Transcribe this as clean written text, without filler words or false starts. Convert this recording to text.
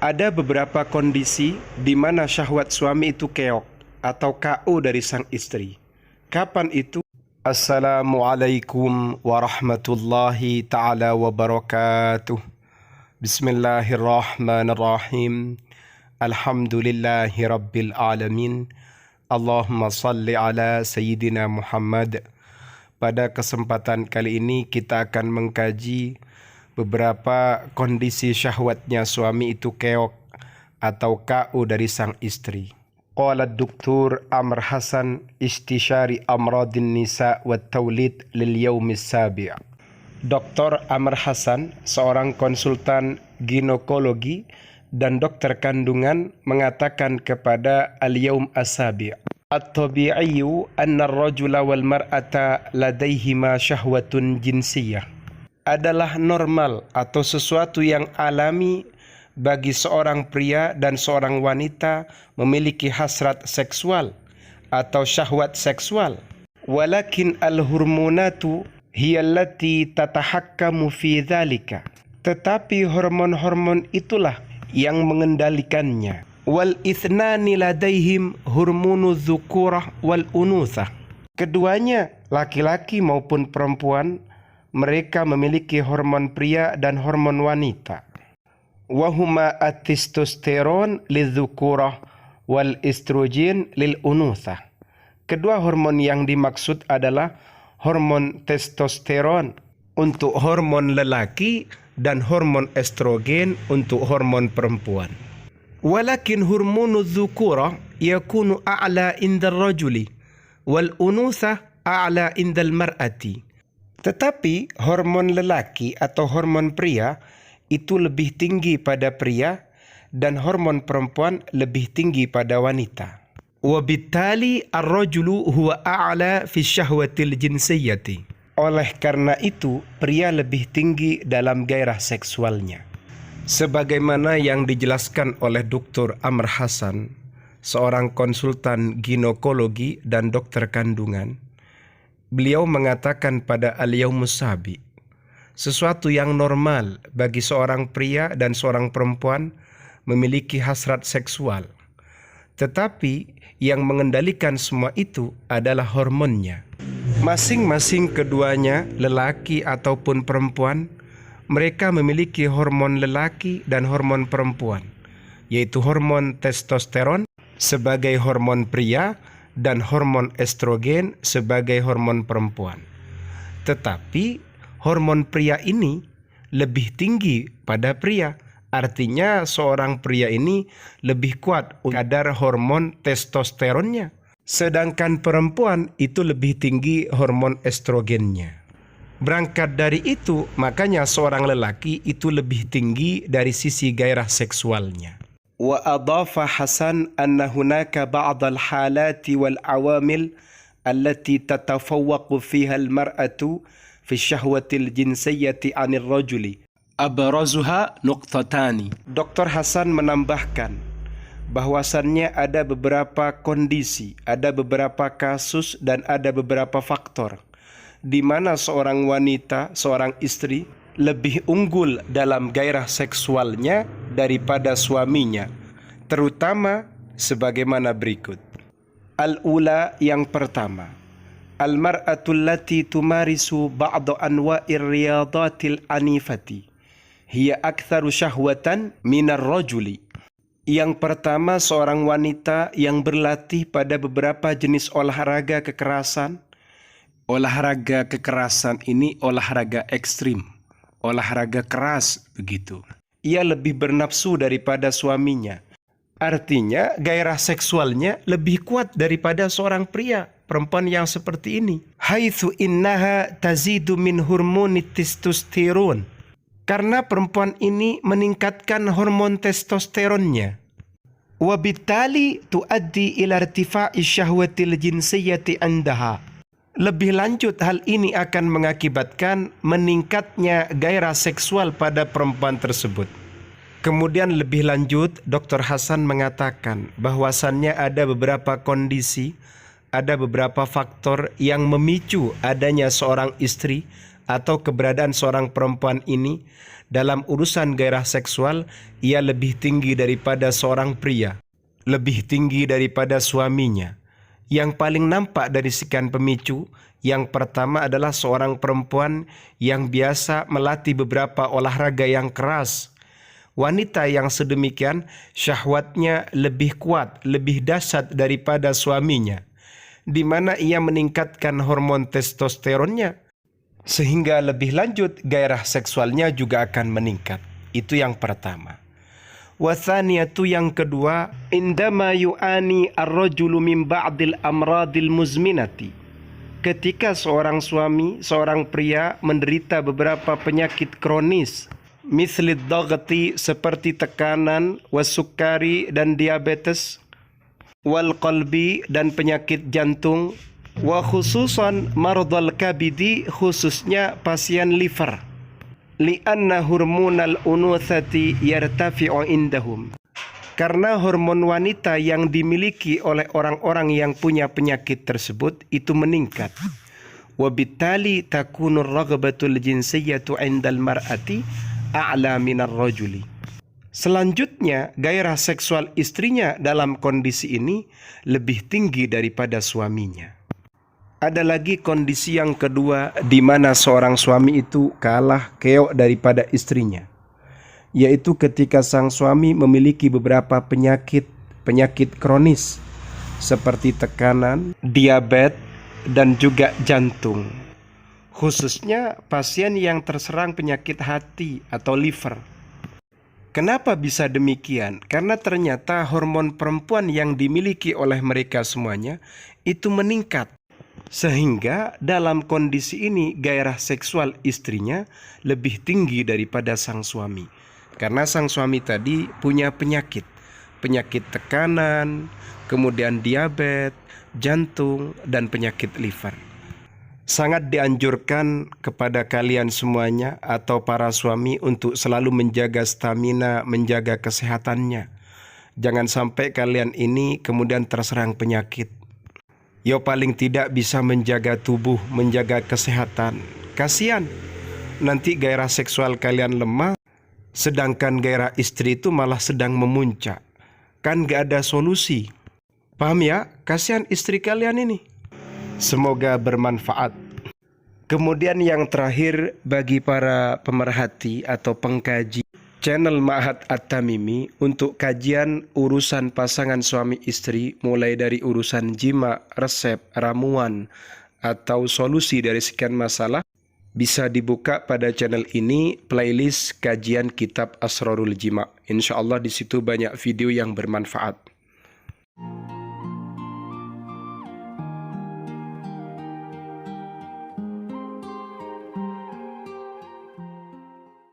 Ada beberapa kondisi di mana syahwat suami itu keok atau KO dari sang istri. Kapan itu? Assalamualaikum warahmatullahi ta'ala wabarakatuh. Bismillahirrahmanirrahim. Alhamdulillahi rabbil alamin. Allahumma salli ala Sayyidina Muhammad. Pada kesempatan kali ini kita akan mengkaji beberapa kondisi syahwatnya suami itu keok atau KO dari sang istri. Qala Dr. Amr Hasan, Istishari Amradin Nisa wa Taulid lil Yawmis Sabi'. Dr. Amr Hasan, seorang konsultan ginekologi dan dokter kandungan, mengatakan kepada Al-Yawm As-Sabi', At-tabi'iyyu anna ar-rajula wal mar'ata ladaihima syahwatun jinsiyah. Adalah normal atau sesuatu yang alami bagi seorang pria dan seorang wanita memiliki hasrat seksual atau syahwat seksual. Walakin al-hormonatu hiya allati tatahakkamu fi dzalika. Tetapi hormon-hormon itulah yang mengendalikannya. Wal ithnani ladaihim hormonu dzukurah wal unuthah. Keduanya, laki-laki maupun perempuan, mereka memiliki hormon pria dan hormon wanita. Wahuma at-testosteron lidzukurah wal estrogen lil unuthah. Kedua hormon yang dimaksud adalah hormon testosteron untuk hormon lelaki dan hormon estrogen untuk hormon perempuan. Walakin hormonu dzukurah yakunu a'la inda rajuli wal unuthah a'la inda al-mar'ati. Tetapi hormon lelaki atau hormon pria itu lebih tinggi pada pria dan hormon perempuan lebih tinggi pada wanita. Wabittali ar-rajulu huwa a'la fi syahwatil jinsiyyati. Oleh karena itu, pria lebih tinggi dalam gairah seksualnya. Sebagaimana yang dijelaskan oleh Dr. Amr Hasan, seorang konsultan ginekologi dan dokter kandungan, beliau mengatakan pada Al-Yawmus Sabi', sesuatu yang normal bagi seorang pria dan seorang perempuan memiliki hasrat seksual. Tetapi yang mengendalikan semua itu adalah hormonnya. Masing-masing keduanya, lelaki ataupun perempuan, mereka memiliki hormon lelaki dan hormon perempuan, yaitu hormon testosteron sebagai hormon pria dan hormon estrogen sebagai hormon perempuan. Tetapi hormon pria ini lebih tinggi pada pria. Artinya seorang pria ini lebih kuat kadar hormon testosteronnya. Sedangkan perempuan itu lebih tinggi hormon estrogennya. Berangkat dari itu, makanya seorang lelaki itu lebih tinggi dari sisi gairah seksualnya. وأضاف حسن أن هناك بعض الحالات والعوامل التي تتفوق فيها المرأة في الشهوة الجنسية عن الرجل أبرزها نقطتان. Dr. Hasan menambahkan bahwasannya ada beberapa kondisi, ada beberapa kasus dan ada beberapa faktor di mana seorang wanita, seorang istri lebih unggul dalam gairah seksualnya daripada suaminya, terutama sebagaimana berikut. Al-ula, yang pertama, al-mar'atul lati tumarisu ba'da anwa'ir riyadatil anifati hiya aktsaru syahwatan minar rajuli. Yang pertama, seorang wanita yang berlatih pada beberapa jenis olahraga kekerasan. Olahraga kekerasan ini olahraga ekstrim, olahraga keras begitu. Ia lebih bernafsu daripada suaminya. Artinya gairah seksualnya lebih kuat daripada seorang pria, perempuan yang seperti ini. Haitsu innaha tazidu min hormoni testosteron. Karena perempuan ini meningkatkan hormon testosteronnya. Wabittali tuaddi ila irtifa'i syahwatil jinsiyyati indaha. Lebih lanjut, hal ini akan mengakibatkan meningkatnya gairah seksual pada perempuan tersebut. Kemudian lebih lanjut, Dr. Hasan mengatakan bahwasannya ada beberapa kondisi, ada beberapa faktor yang memicu adanya seorang istri atau keberadaan seorang perempuan ini dalam urusan gairah seksual, ia lebih tinggi daripada seorang pria, lebih tinggi daripada suaminya. Yang paling nampak dari sekian pemicu, yang pertama adalah seorang perempuan yang biasa melatih beberapa olahraga yang keras. Wanita yang sedemikian syahwatnya lebih kuat, lebih dahsyat daripada suaminya, di mana ia meningkatkan hormon testosteronnya, sehingga lebih lanjut gairah seksualnya juga akan meningkat. Itu yang pertama. Wathaniyatu yang kedua, indama yu'ani ar-rajulu min ba'dil amradil muzminati. Ketika seorang suami, seorang pria menderita beberapa penyakit kronis, mislid daghti seperti tekanan, wasukari dan diabetes, wal qalbi dan penyakit jantung, wa khususan mardal kabidi khususnya pasien liver. Lianna hormonal unuthati yartafi'u indahum. Karena hormon wanita yang dimiliki oleh orang-orang yang punya penyakit tersebut itu meningkat. Wabittali takunur raghabatul jinsiyatu 'indal mar'ati a'la minar rajuli. Selanjutnya, gairah seksual istrinya dalam kondisi ini lebih tinggi daripada suaminya. Ada lagi kondisi yang kedua di mana seorang suami itu kalah keok daripada istrinya, yaitu ketika sang suami memiliki beberapa penyakit kronis seperti tekanan, diabetes, dan juga jantung. Khususnya pasien yang terserang penyakit hati atau liver. Kenapa bisa demikian? Karena ternyata hormon perempuan yang dimiliki oleh mereka semuanya itu meningkat. Sehingga dalam kondisi ini gairah seksual istrinya lebih tinggi daripada sang suami. Karena sang suami tadi punya penyakit tekanan, kemudian diabetes, jantung, dan penyakit liver. Sangat dianjurkan kepada kalian semuanya atau para suami untuk selalu menjaga stamina, menjaga kesehatannya. Jangan sampai kalian ini kemudian terserang penyakit. Ya paling tidak bisa menjaga tubuh, menjaga kesehatan. Kasihan, nanti gairah seksual kalian lemah, sedangkan gairah istri itu malah sedang memuncak. Kan gak ada solusi. Paham ya? Kasihan istri kalian ini. Semoga bermanfaat. Kemudian yang terakhir bagi para pemerhati atau pengkaji channel Ma'had At-Tamimi untuk kajian urusan pasangan suami istri, mulai dari urusan jima, resep, ramuan, atau solusi dari sekian masalah, bisa dibuka pada channel ini playlist kajian kitab Asrarul Jima. Insya Allah di situ banyak video yang bermanfaat.